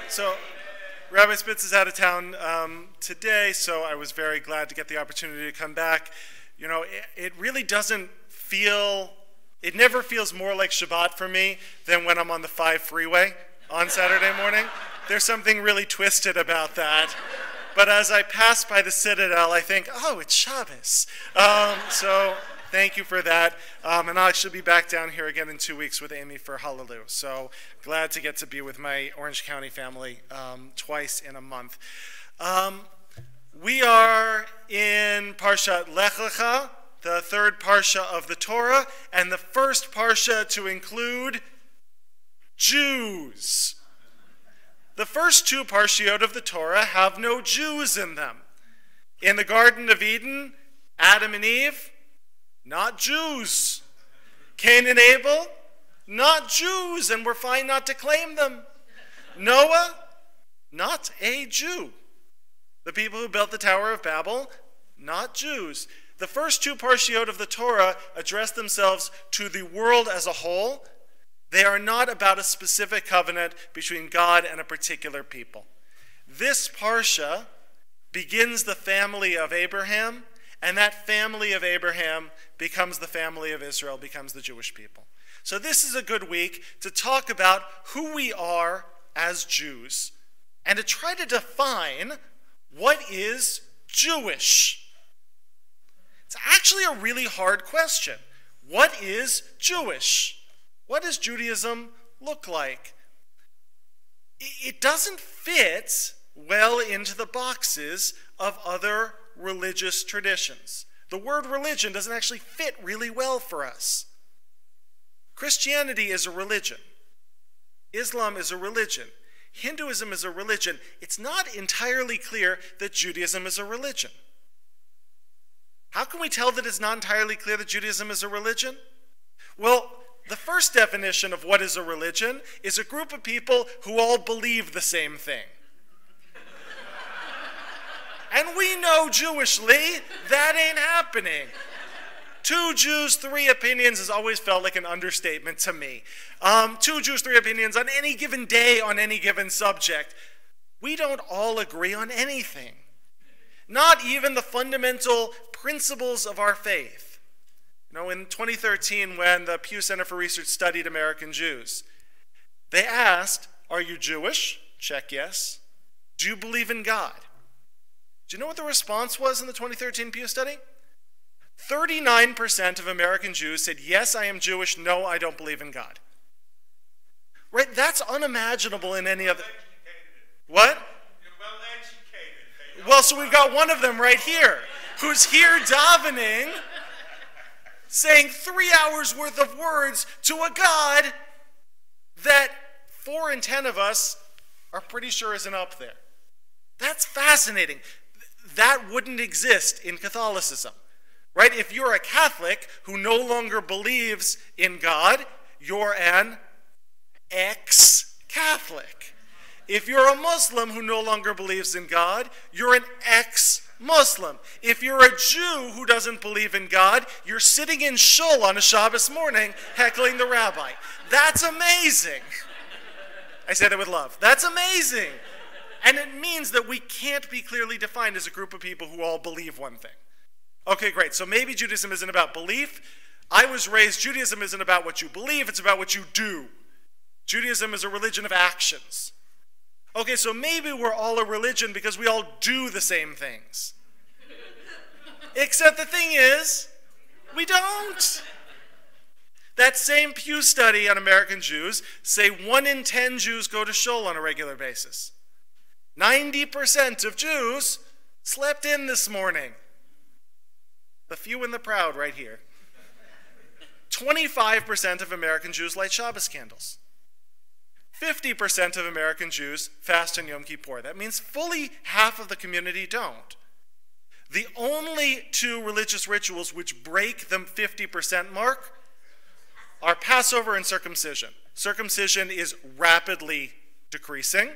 So Rabbi Spitz is out of town today, so I was very glad to get the opportunity to come back. You know, it really doesn't feel, it never feels more like Shabbat for me than when I'm on the 5 freeway on Saturday morning. There's something really twisted about that. But as I pass by the Citadel, I think, oh, it's Shabbos. So thank you for that. And I'll actually be back down here again in 2 weeks with Amy for Hallelujah. So glad to get to be with my Orange County family twice in a month. We are in Parshat Lech Lecha, the third parsha of the Torah, and the first parsha to include Jews. The first two parshiot of the Torah have no Jews in them. In the Garden of Eden, Adam and Eve, not Jews. Cain and Abel, not Jews, and we're fine not to claim them. Noah, not a Jew. The people who built the Tower of Babel, not Jews. The first two parshiot of the Torah address themselves to the world as a whole. They are not about a specific covenant between God and a particular people. This parsha begins the family of Abraham, and that family of Abraham becomes the family of Israel, becomes the Jewish people. So this is a good week to talk about who we are as Jews and to try to define what is Jewish. It's actually a really hard question. What is Jewish? What does Judaism look like? It doesn't fit well into the boxes of other religious traditions. The word religion doesn't actually fit really well for us. Christianity is a religion. Islam is a religion. Hinduism is a religion. It's not entirely clear that Judaism is a religion. How can we tell that it's not entirely clear that Judaism is a religion? Well, the first definition of what is a religion is a group of people who all believe the same thing. And we know Jewishly that ain't happening. 2 Jews, 3 opinions has always felt like an understatement to me. 2 Jews, 3 opinions on any given day, on any given subject. We don't all agree on anything. Not even the fundamental principles of our faith. You know, in 2013, when the Pew Center for Research studied American Jews, they asked, are you Jewish? Check yes. Do you believe in God? Do you know what the response was in the 2013 Pew study? 39% of American Jews said, yes, I am Jewish. No, I don't believe in God. Right? That's unimaginable in any other... What? You're well educated. Well, so we've got one of them right here, who's here davening, saying 3 hours worth of words to a God that 4 in 10 of us are pretty sure isn't up there. That's fascinating. That wouldn't exist in Catholicism, right? If you're a Catholic who no longer believes in God, you're an ex-Catholic. If you're a Muslim who no longer believes in God, you're an ex-Muslim. If you're a Jew who doesn't believe in God, you're sitting in shul on a Shabbos morning heckling the rabbi. That's amazing. I said it with love. That's amazing. And it means that we can't be clearly defined as a group of people who all believe one thing. Okay, great. So maybe Judaism isn't about belief. I was raised, Judaism isn't about what you believe, it's about what you do. Judaism is a religion of actions. Okay, so maybe we're all a religion because we all do the same things. Except the thing is, we don't. That same Pew study on American Jews say 1 in 10 Jews go to shul on a regular basis. 90% of Jews slept in this morning. The few and the proud right here. 25% of American Jews light Shabbos candles. 50% of American Jews fast on Yom Kippur. That means fully half of the community don't. The only 2 religious rituals which break the 50% mark are Passover and circumcision. Circumcision is rapidly decreasing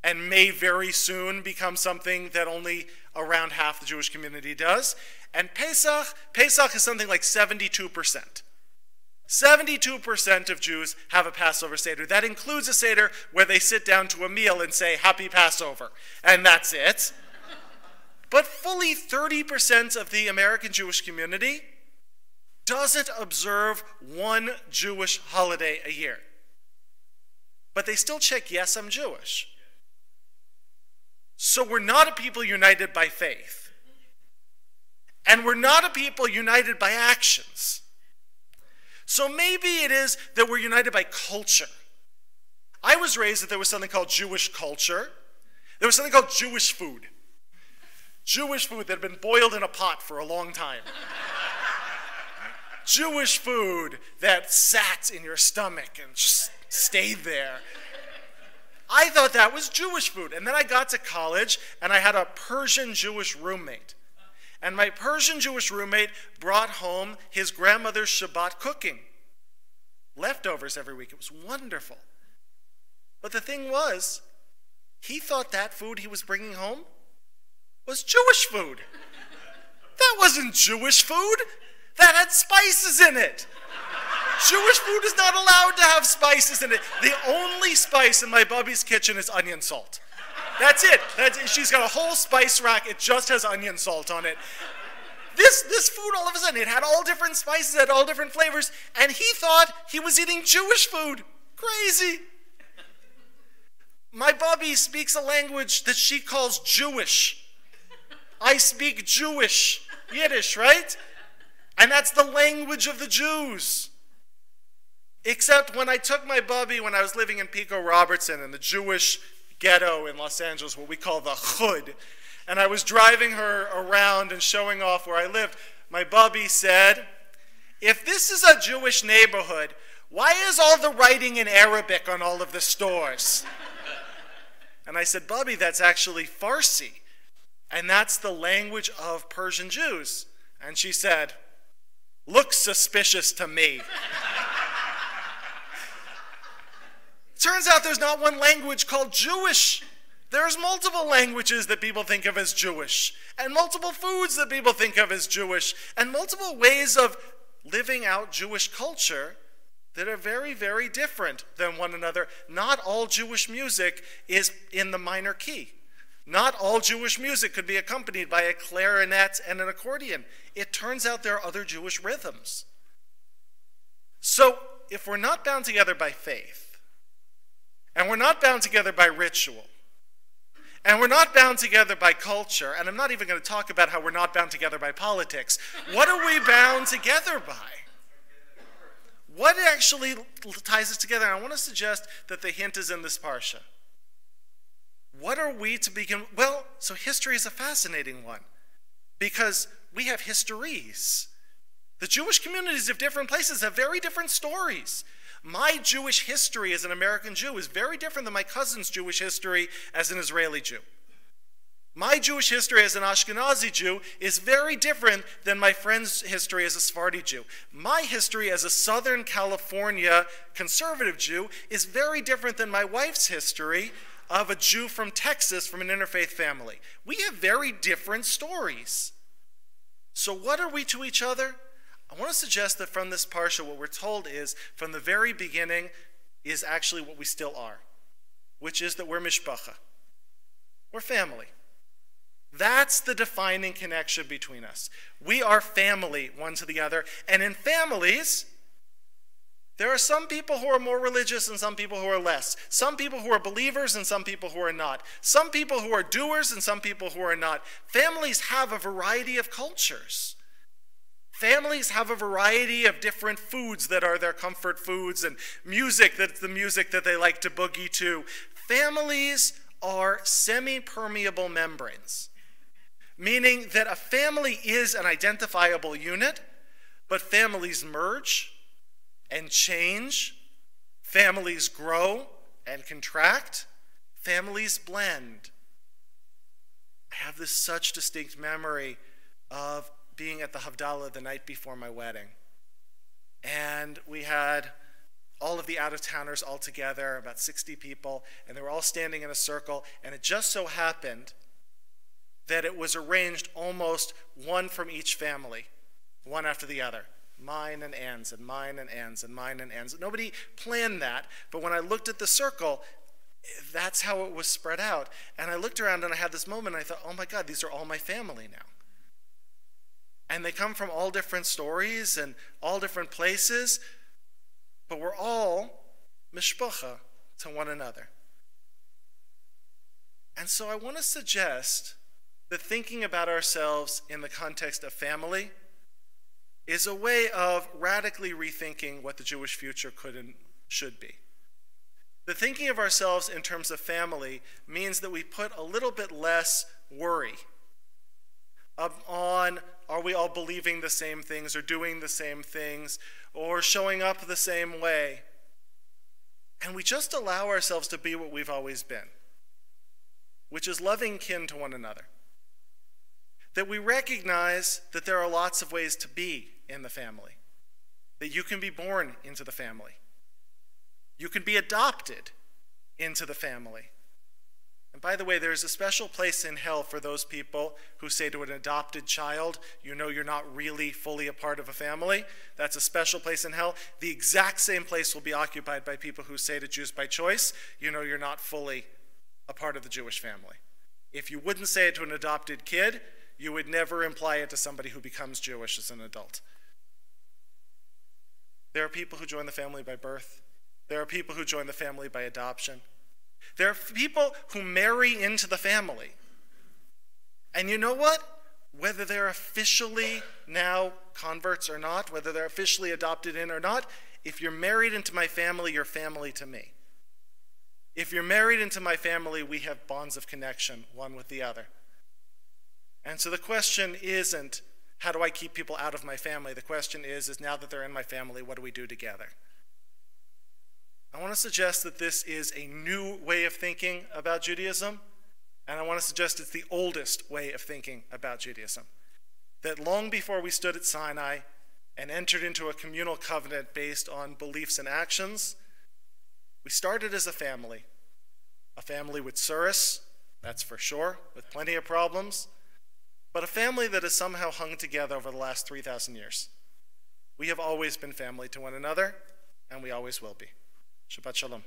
and may very soon become something that only around half the Jewish community does. And Pesach is something like 72%. 72% of Jews have a Passover Seder. That includes a Seder where they sit down to a meal and say, Happy Passover, and that's it. But fully 30% of the American Jewish community doesn't observe one Jewish holiday a year. But they still check, yes, I'm Jewish. So we're not a people united by faith. And we're not a people united by actions. So maybe it is that we're united by culture. I was raised that there was something called Jewish culture. There was something called Jewish food. Jewish food that had been boiled in a pot for a long time. Jewish food that sat in your stomach and just stayed there. I thought that was Jewish food. And then I got to college and I had a Persian Jewish roommate. And my Persian Jewish roommate brought home his grandmother's Shabbat cooking. Leftovers every week. It was wonderful. But the thing was, he thought that food he was bringing home was Jewish food. That wasn't Jewish food. That had spices in it. Jewish food is not allowed to have spices in it. The only spice in my Bubby's kitchen is onion salt. That's it. She's got a whole spice rack. It just has onion salt on it. This food, all of a sudden, it had all different spices, it had all different flavors, and he thought he was eating Jewish food. Crazy. My Bubby speaks a language that she calls Jewish. I speak Jewish, Yiddish, right? And that's the language of the Jews. Except when I took my Bubby when I was living in Pico Robertson in the Jewish ghetto in Los Angeles, what we call the Hood, and I was driving her around and showing off where I lived, my Bubby said, if this is a Jewish neighborhood, why is all the writing in Arabic on all of the stores? And I said, Bubby, that's actually Farsi, and that's the language of Persian Jews. And she said, looks suspicious to me. Turns out there's not one language called Jewish. There's multiple languages that people think of as Jewish, and multiple foods that people think of as Jewish, and multiple ways of living out Jewish culture that are very, very different than one another. Not all Jewish music is in the minor key. Not all Jewish music could be accompanied by a clarinet and an accordion. It turns out there are other Jewish rhythms. So if we're not bound together by faith, and we're not bound together by ritual, and we're not bound together by culture, and I'm not even going to talk about how we're not bound together by politics, what are we bound together by? What actually ties us together? And I want to suggest that the hint is in this parsha. What are we to begin? Well, so history is a fascinating one because we have histories. The Jewish communities of different places have very different stories. My Jewish history as an American Jew is very different than my cousin's Jewish history as an Israeli Jew. My Jewish history as an Ashkenazi Jew is very different than my friend's history as a Sephardi Jew. My history as a Southern California conservative Jew is very different than my wife's history of a Jew from Texas from an interfaith family. We have very different stories. So what are we to each other? I want to suggest that from this parsha, what we're told is, from the very beginning, is actually what we still are, which is that we're mishpacha. We're family. That's the defining connection between us. We are family, one to the other. And in families, there are some people who are more religious and some people who are less. Some people who are believers and some people who are not. Some people who are doers and some people who are not. Families have a variety of cultures. Families have a variety of different foods that are their comfort foods and music that's the music that they like to boogie to. Families are semi-permeable membranes, meaning that a family is an identifiable unit, but families merge and change, families grow and contract, families blend. I have this such distinct memory of being at the Havdalah the night before my wedding. And we had all of the out-of-towners all together, about 60 people, and they were all standing in a circle, and it just so happened that it was arranged almost one from each family, one after the other. Mine and Anne's and mine and Anne's and mine and Anne's. Nobody planned that, but when I looked at the circle, that's how it was spread out. And I looked around and I had this moment and I thought, oh my God, these are all my family now. And they come from all different stories and all different places, but we're all mishpacha to one another. And so I want to suggest that thinking about ourselves in the context of family is a way of radically rethinking what the Jewish future could and should be. The thinking of ourselves in terms of family means that we put a little bit less worry on, are we all believing the same things or doing the same things or showing up the same way? And we just allow ourselves to be what we've always been, which is loving kin to one another. That we recognize that there are lots of ways to be in the family, that you can be born into the family. You can be adopted into the family. And by the way, there's a special place in hell for those people who say to an adopted child, you know you're not really fully a part of a family. That's a special place in hell. The exact same place will be occupied by people who say to Jews by choice, you know you're not fully a part of the Jewish family. If you wouldn't say it to an adopted kid, you would never imply it to somebody who becomes Jewish as an adult. There are people who join the family by birth. There are people who join the family by adoption. There are people who marry into the family. And you know what? Whether they're officially now converts or not, whether they're officially adopted in or not, if you're married into my family, you're family to me. If you're married into my family, we have bonds of connection, one with the other. And so the question isn't, how do I keep people out of my family? The question is now that they're in my family, what do we do together? I want to suggest that this is a new way of thinking about Judaism, and I want to suggest it's the oldest way of thinking about Judaism. That long before we stood at Sinai and entered into a communal covenant based on beliefs and actions, we started as a family with tsuris, that's for sure, with plenty of problems, but a family that has somehow hung together over the last 3,000 years. We have always been family to one another, and we always will be. Shabbat Shalom.